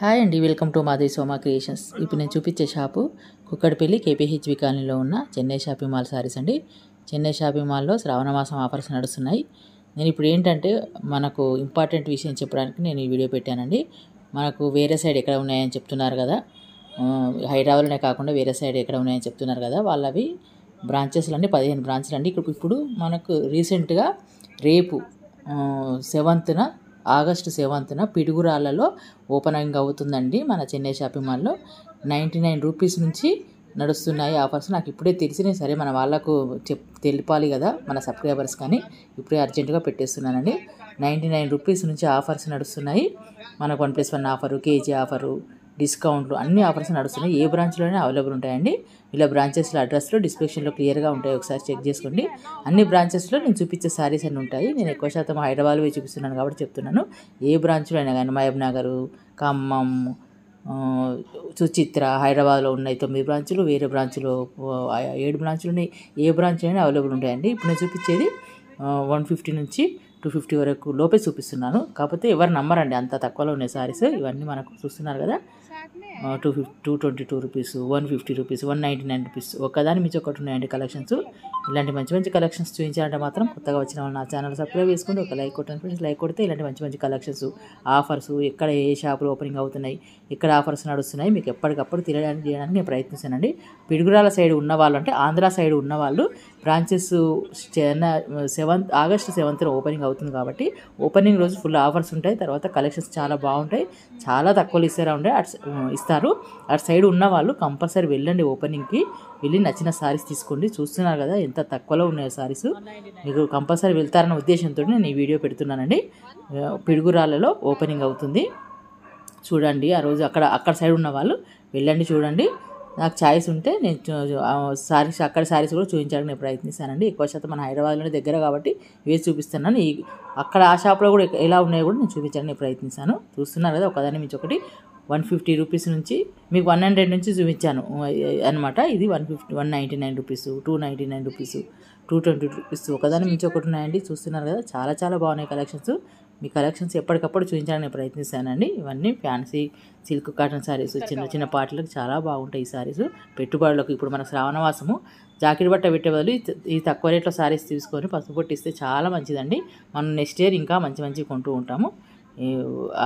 Hi అండి, welcome to మాది Soma creations. ఇప్పుడు నేను చూపించే షాపు కుక్కడపల్లి కేపీహెచ్బి కాలనీలో ఉన్న చెన్నై షాపింగ్ మాల్ సారీస్ అండి. చెన్నై షాపింగ్ మాల్లో శ్రావణ మాసం ఆఫర్స్ నడుస్తున్నాయి. నేను ఇప్పుడు ఏంటంటే మనకు ఇంపార్టెంట్ విషయం చెప్పడానికి నేను ఈ వీడియో పెట్టానండి. మనకు వేరే సైడ్ ఎక్కడ ఉన్నాయని చెప్తున్నారు కదా, హైదరాబాద్లోనే కాకుండా వేరే సైడ్ ఎక్కడ ఉన్నాయని చెప్తున్నారు కదా, వాళ్ళవి బ్రాంచెస్లన్నీ 15 బ్రాంచ్లు అండి. ఇప్పుడు మనకు రీసెంట్గా రేపు 7th ఆగస్టు 7th పిడుగురాళ్ళలో ఓపెనింగ్ అవుతుందండి మన చెన్నై షాపింగ్ మాల్లో. 99 రూపీస్ నుంచి నడుస్తున్నాయి ఆఫర్స్. నాకు ఇప్పుడే తెలిసినాయి, సరే మన వాళ్ళకు తెలిపాలి కదా మన సబ్స్క్రైబర్స్, కానీ ఇప్పుడే అర్జెంటుగా పెట్టేస్తున్నానండి. 99 రూపీస్ నుంచి ఆఫర్స్ నడుస్తున్నాయి. మనకు 1+1 ఆఫరు, కేజీ ఆఫరు, డిస్కౌంట్లు అన్ని ఆఫర్స్ నడుస్తున్నాయి. ఏ బ్రాంచ్లోనే అవైలబుల్ ఉంటాయండి. ఇలా బ్రాంచెస్లో అడ్రస్లో డిస్క్రిప్షన్లో క్లియర్గా ఉంటాయి, ఒకసారి చెక్ చేసుకోండి. అన్ని బ్రాంచెస్లో నేను చూపించే సారీస్ అన్నీ ఉంటాయి. నేను ఎక్కువ శాతం హైదరాబాద్లో చూపిస్తున్నాను కాబట్టి చెప్తున్నాను. ఏ బ్రాంచ్లో అయినా కానీ మహబూబ్ నగర్, ఖమ్మం, సుచిత్ర, హైదరాబాద్లో ఉన్నాయి 9 బ్రాంచులు, వేరే బ్రాంచ్లో 7 బ్రాంచులు ఉన్నాయి. ఏ బ్రాంచ్లో అయినా అవైలబుల్ ఉంటాయండి. ఇప్పుడు నేను చూపించేది 150 నుంచి 250 వరకు లోపే చూపిస్తున్నాను. కాకపోతే ఎవరు నమ్మరండి, అంత తక్కువలో ఉన్నాయి సారీస్. ఇవన్నీ మనకు చూస్తున్నారు కదా, 222 రూపీస్, 150 రూపీస్, 199 రూపీస్, ఒకదాని మించి ఒకటి ఉన్నాయండి కలెక్షన్స్. ఇలాంటి మంచి మంచి కలెక్షన్స్ చూపించాలంటే మాత్రం కొత్తగా వచ్చిన వాళ్ళు నా ఛానల్ సబ్స్క్రైబ్ చేసుకోండి, ఒక లైక్ కొట్టండి ఫ్రెండ్స్. లైక్ కొడితే ఇలాంటి మంచి మంచి కలెక్షన్స్, ఆఫర్స్, ఎక్కడ ఏ షాపులు ఓపెనింగ్ అవుతున్నాయి, ఎక్కడ ఆఫర్స్ నడుస్తున్నాయి మీకు ఎప్పటికప్పుడు చేయడానికి నేను ప్రయత్నిస్తానండి. పిడుగురాల సైడ్ ఉన్నవాళ్ళు, అంటే ఆంధ్ర సైడ్ ఉన్నవాళ్ళు బ్రాంచెస్ ఆగస్టు 7th ఓపెనింగ్ అవుతుంది కాబట్టి ఓపెనింగ్ రోజు ఫుల్ ఆఫర్స్ ఉంటాయి. తర్వాత కలెక్షన్స్ చాలా బాగుంటాయి, చాలా తక్కువలు ఇస్తారు. అటు సైడ్ ఉన్న వాళ్ళు కంపల్సరీ వెళ్ళండి, ఓపెనింగ్కి వెళ్ళి నచ్చిన సారీస్ తీసుకోండి. చూస్తున్నారు కదా ఎంత తక్కువలో ఉన్నాయి సారీస్, మీకు కంపల్సరీ వెళ్తారన్న ఉద్దేశంతో నేను ఈ వీడియో పెడుతున్నానండి. పిడుగురాళ్ళలో ఓపెనింగ్ అవుతుంది చూడండి. ఆ రోజు అక్కడ సైడ్ ఉన్న వాళ్ళు వెళ్ళండి, చూడండి. నాకు ఛాయిస్ ఉంటే నేను సారీస్, అక్కడ సారీస్ కూడా చూపించడానికి నేను ప్రయత్నిస్తానండి. ఎక్కువ శాతం మన హైదరాబాద్లోనే దగ్గర కాబట్టి వేసి చూపిస్తున్నాను. అక్కడ ఆ షాప్లో కూడా ఎలా ఉన్నాయో కూడా నేను చూపించడానికి నేను ప్రయత్నిస్తాను. చూస్తున్నారు కదా, ఒకదాని మించి ఒకటి. 150 రూపీస్ నుంచి మీకు 100 నుంచి చూపించాను అనమాట. ఇది 199 రూపీస్, 299 రూపీస్, 220 రూపీస్, ఒకదాని మించి ఒకటి ఉన్నాయండి. చూస్తున్నారు కదా, చాలా చాలా బాగున్నాయి కలెక్షన్స్. మీ కలెక్షన్స్ ఎప్పటికప్పుడు చూపించడానికి నేను ప్రయత్నిస్తానండి. ఇవన్నీ ఫ్యాన్సీ సిల్క్ కాటన్ శారీస్, చిన్న చిన్న పార్టీలకు చాలా బాగుంటాయి ఈ శారీస్. పెట్టుబడులకు ఇప్పుడు మన శ్రావణవాసము జాకెట్ బట్ట పెట్టే బదులు ఈ తక్కువ రేట్లో శారీస్ తీసుకొని పసుపు పొట్టిస్తే చాలా మంచిదండి. మనం నెక్స్ట్ ఇయర్ ఇంకా మంచి మంచి కొంటూ ఉంటాము.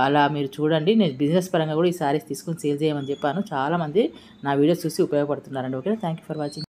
అలా మీరు చూడండి. నేను బిజినెస్ పరంగా కూడా ఈ శారీస్ తీసుకొని సేల్ చేయమని చెప్పాను. చాలామంది నా వీడియోస్ చూసి ఉపయోగపడుతున్నారండి. Okay, thank you for watching.